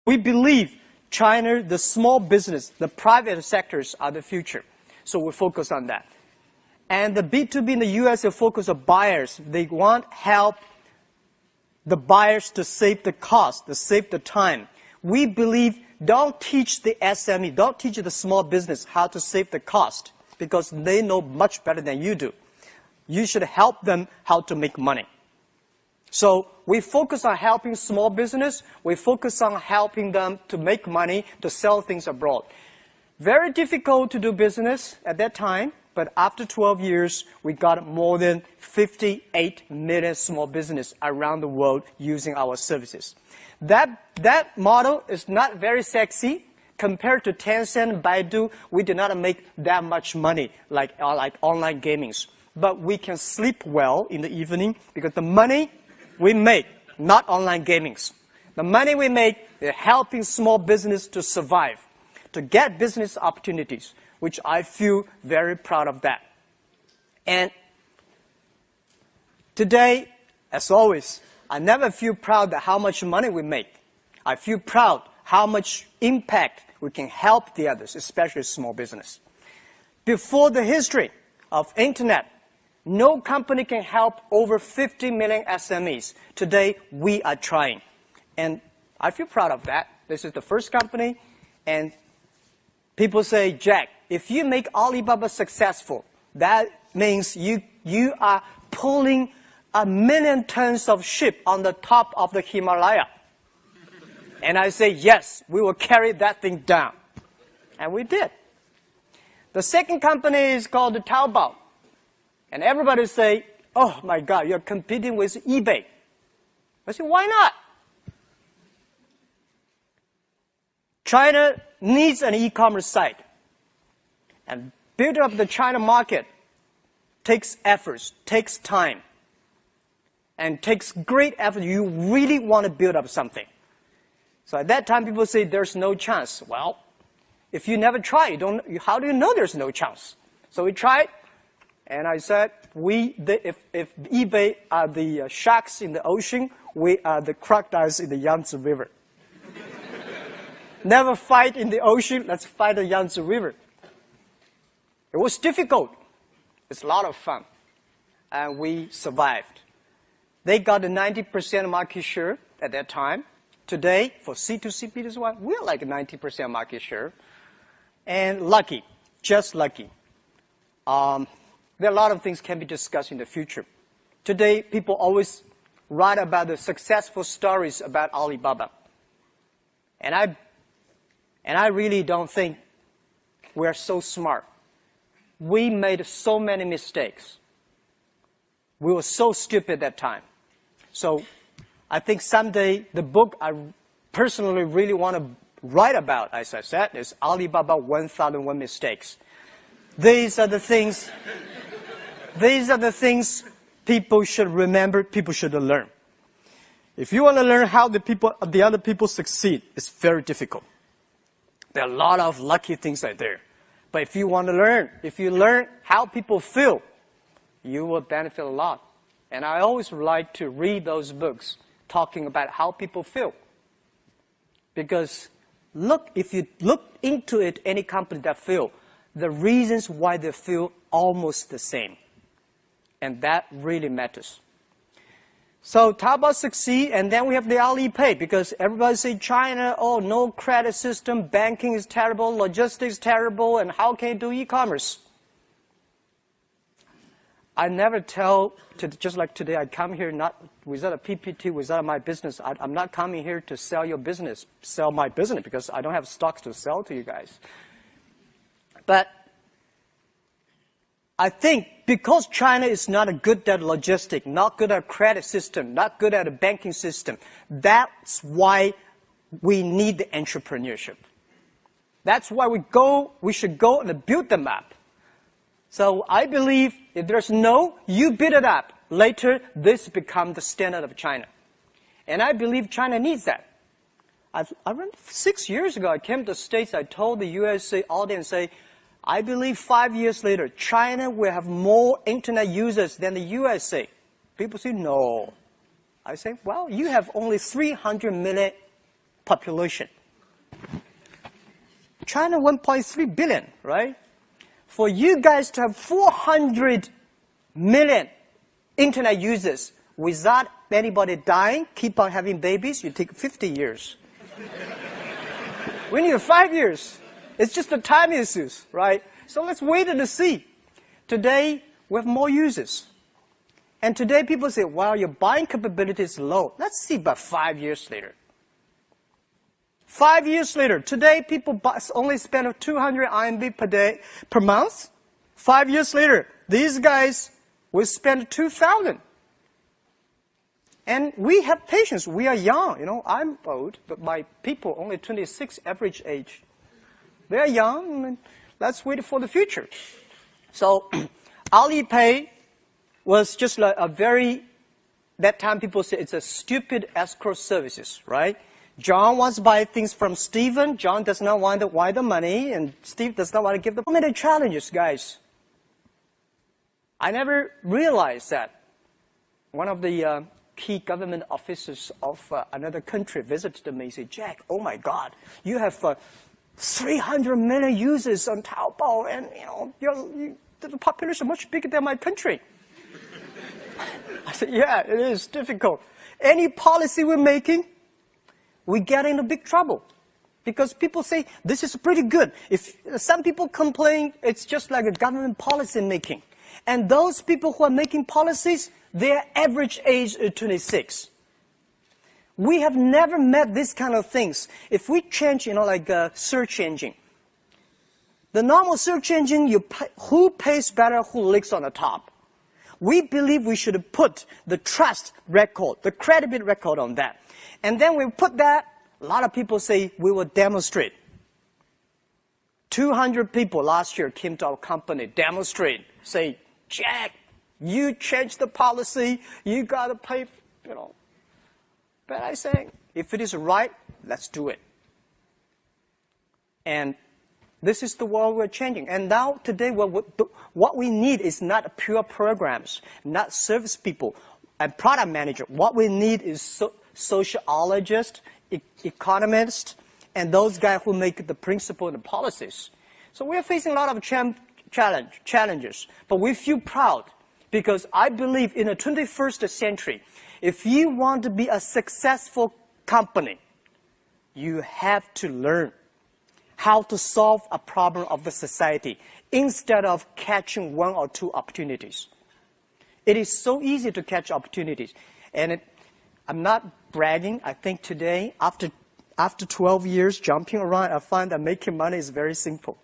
We believe China, the small business, the private sectors are the future. So we focus on that. And the B2B in the U.S. will focus on buyers. They want help the buyers to save the cost, to save the time. We believe don't teach the SME, don't teach the small business how to save the cost because they know much better than you do. You should help them how to make money. So we focus on helping small business. We focus on helping them to make money, to sell things abroad. Very difficult to do business at that time, but after 12 years, we got more than 58 million small businesses around the world using our services. That model is not very sexy. Compared to Tencent, Baidu, we do not make that much money like online gamings. But we can sleep well in the evening because the money we make, not online gamings. The money we make is helping small business to survive, to get business opportunities, which I feel very proud of that. And today, as always, I never feel proud of how much money we make. I feel proud how much impact we can help the others, especially small business. Before the history of internet, no company can help over 50 million SMEs. Today, we are trying. And I feel proud of that. This is the first company. And people say, Jack, if you make Alibaba successful, that means you are pulling 1 million tons of ship on the top of the Himalaya. And I say, yes, we will carry that thing down. And we did. The second company is called Taobao. And everybody say, oh my God, you're competing with eBay. I say, why not? China needs an e-commerce site. And building up the China market takes efforts, takes time, and takes great effort. You really want to build up something. So at that time, people say there's no chance. Well, if you never try, how do you know there's no chance? So we tried. And I said, if eBay are the sharks in the ocean, we are the crocodiles in the Yangtze River. Never fight in the ocean, let's fight the Yangtze River. It was difficult. It's a lot of fun. And we survived. They got a 90% market share at that time. Today, for C2C, B2C, we're like 90% market share. And lucky, just lucky. There are a lot of things can be discussed in the future. Today, people always write about the successful stories about Alibaba. And I really don't think we're so smart. We made so many mistakes. We were so stupid at that time. So I think someday the book I personally really want to write about, as I said, is Alibaba 1001 Mistakes. These are the things people should remember, people should learn. If you want to learn how the other people succeed, it's very difficult. There are a lot of lucky things out there. But if you want to learn, if you learn how people feel, you will benefit a lot. And I always like to read those books talking about how people feel. Because if you look into it, any company that feel, the reasons why they feel almost the same. And that really matters. So Taobao succeed, and then we have the Alipay, because everybody say China, oh, no credit system, banking is terrible, logistics terrible, and how can you do e-commerce? I never tell, just like today, I come here not without a PPT, without my business. I'm not coming here to sell your business, sell my business, because I don't have stocks to sell to you guys. But I think because China is not good at logistics, not good at credit system, not good at a banking system, that's why we need the entrepreneurship. That's why we should go and build them up. So I believe if there's no, you build it up. Later, this becomes the standard of China. And I believe China needs that. I remember 6 years ago, I came to the States, I told the USA audience, I believe 5 years later, China will have more internet users than the USA. People say, no. I say, well, you have only 300 million population. China 1.3 billion, right? For you guys to have 400 million internet users without anybody dying, keep on having babies, you take 50 years. We need 5 years. It's just a time issue, right? So let's wait and see. Today, we have more users. And today people say, well, your buying capability is low. Let's see about 5 years later. 5 years later, today people only spend 200 RMB per month. 5 years later, these guys will spend 2,000. And we have patience. We are young. I'm old, but my people only 26 average age. They are young, and let's wait for the future. So Alipay was just like that time people say it's a stupid escrow services, right? John wants to buy things from Stephen. John does not want to wire the money, and Steve does not want to give the money. So many challenges, guys. I never realized that. One of the key government officers of another country visited me and said, Jack, oh my God, you have 300 million users on Taobao, and the population is much bigger than my country. I said, yeah, it is difficult. Any policy we're making, we get into big trouble. Because people say, this is pretty good. If some people complain, it's just like a government policy making. And those people who are making policies, their average age is 26. We have never met this kind of things. If we change, like a search engine, the normal search engine, who pays better, who licks on the top. We believe we should put the trust record, the credibility record on that. And then we put that, a lot of people say we will demonstrate. 200 people last year came to our company, demonstrate, say, Jack, you changed the policy, you got to pay, But I say, if it is right, let's do it. And this is the world we're changing. And now, today, what we need is not pure programs, not service people and product manager. What we need is sociologists, economists, and those guys who make the principle and the policies. So we're facing a lot of challenges, but we feel proud because I believe in the 21st century, if you want to be a successful company, you have to learn how to solve a problem of the society instead of catching one or two opportunities. It is so easy to catch opportunities. And I'm not bragging. I think today, after 12 years jumping around, I find that making money is very simple.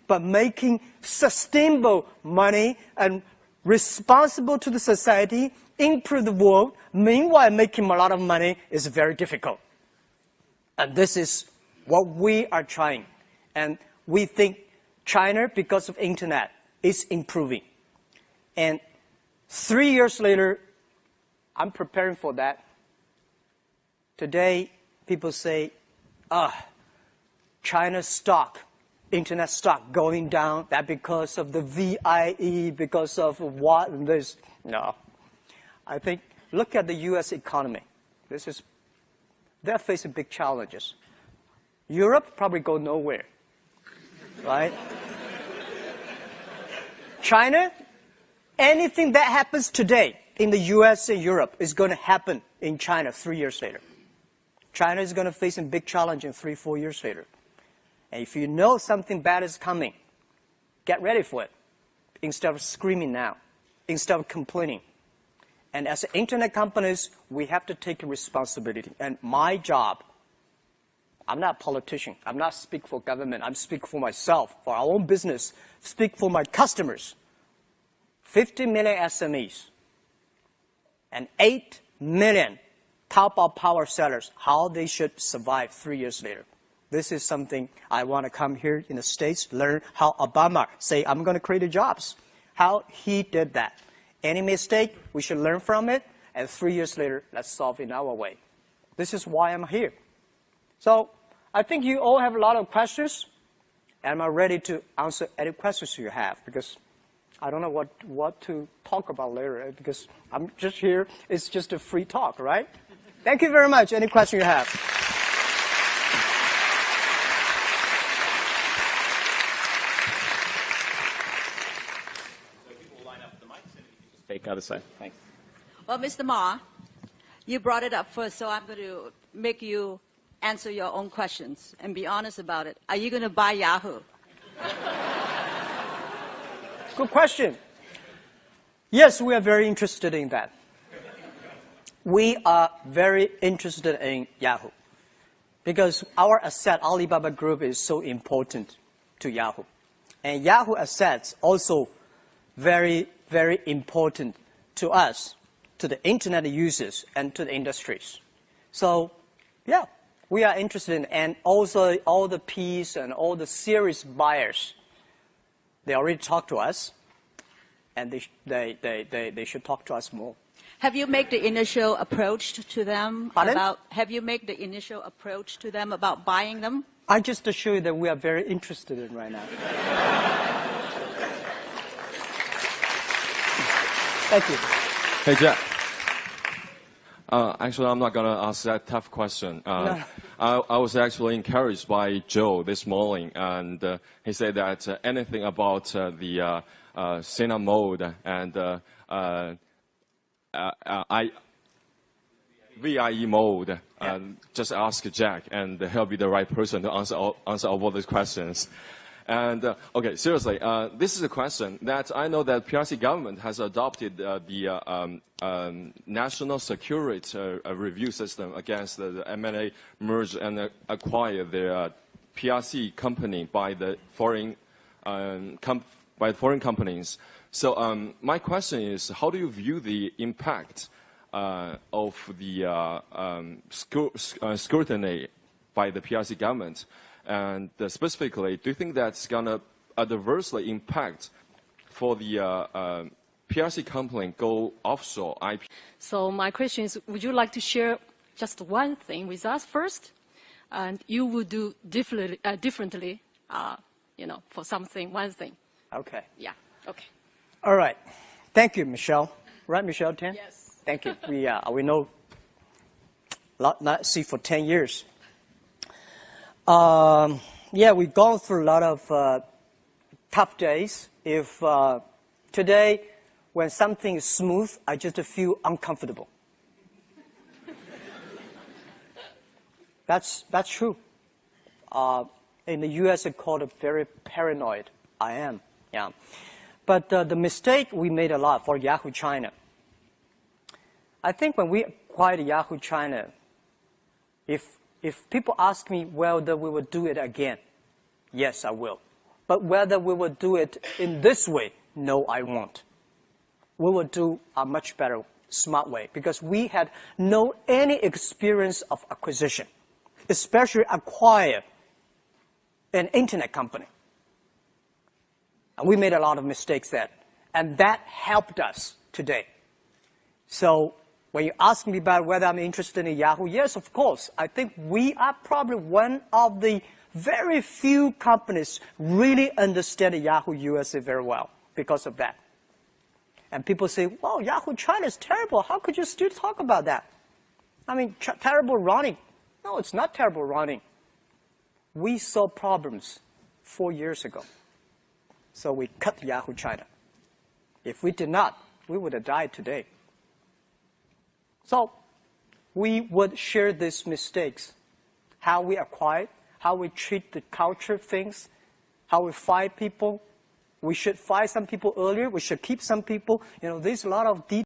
But making sustainable money and responsible to the society, improve the world, meanwhile making a lot of money is very difficult. And this is what we are trying. And we think China, because of internet, is improving. And 3 years later, I'm preparing for that. Today, people say, China's stock, internet stock going down, that because of the VIE, because of what and this. No. I think, look at the U.S. economy. They're facing big challenges. Europe probably go nowhere, right? China, anything that happens today in the U.S. and Europe is going to happen in China 3 years later. China is going to face a big challenge in 3-4 years later. And if you know something bad is coming, get ready for it instead of screaming now, instead of complaining. And as internet companies, we have to take responsibility. And my job, I'm not a politician. I'm not speaking for government. I'm speaking for myself, for our own business, speak for my customers. 50 million SMEs and 8 million Taobao power sellers, how they should survive 3 years later. This is something I want to come here in the States, learn how Obama say, I'm going to create jobs. How he did that. Any mistake, we should learn from it, and 3 years later, let's solve it in our way. This is why I'm here. So I think you all have a lot of questions, and I'm ready to answer any questions you have, because I don't know what to talk about later, because I'm just here. It's just a free talk, right? Thank you very much. Any question you have? got to say. Thanks. Well, Mr. Ma, you brought it up first, so I'm going to make you answer your own questions and be honest about it. Are you going to buy Yahoo? Good question. Yes, we are very interested in that. We are very interested in Yahoo because our asset, Alibaba Group, is so important to Yahoo. And Yahoo assets also very, very important to us, to the internet users and to the industries. So, yeah, we are interested in, and also all the Ps and all the serious buyers, they already talked to us, and they should talk to us more. Have you made the initial approach to them Pardon? about? Have you made the initial approach to them about buying them? I just assure you that we are very interested in right now. Thank you. Hey, Jack. Actually, I'm not going to ask that tough question. No. I was actually encouraged by Joe this morning, and he said that anything about the cinema mode and VIE mode, just ask Jack, and he'll be the right person to answer all those questions. And okay, seriously, this is a question that I know that PRC government has adopted the national security review system against the M&A merge and acquire the PRC company by the foreign companies. So my question is, how do you view the impact of the scrutiny by the PRC government? And specifically, do you think that's going to adversely impact for the PRC company go offshore IP? So my question is, would you like to share just one thing with us first? And you would do differently, for one thing. Okay. Yeah, okay. All right. Thank you, Michelle. Right, Michelle, 10? Yes. Thank you. We know, see, for 10 years. We've gone through a lot of tough days. If today, when something is smooth, I just feel uncomfortable. That's true. In the U.S., it's called very paranoid. I am, yeah. But the mistake we made a lot for Yahoo China. I think when we acquired Yahoo China, if people ask me whether we will do it again, yes, I will. But whether we will do it in this way, no, I won't. We will do a much better, smart way, because we had no any experience of acquisition, especially acquire an internet company. And we made a lot of mistakes then, and that helped us today. So when you ask me about whether I'm interested in Yahoo, yes, of course. I think we are probably one of the very few companies really understand Yahoo USA very well because of that. And people say, well, Yahoo China is terrible. How could you still talk about that? I mean, terrible running. No, it's not terrible running. We saw problems 4 years ago. So we cut Yahoo China. If we did not, we would have died today. So we would share these mistakes, how we acquire, how we treat the culture things, how we fire people. We should fire some people earlier. We should keep some people. There's a lot of details.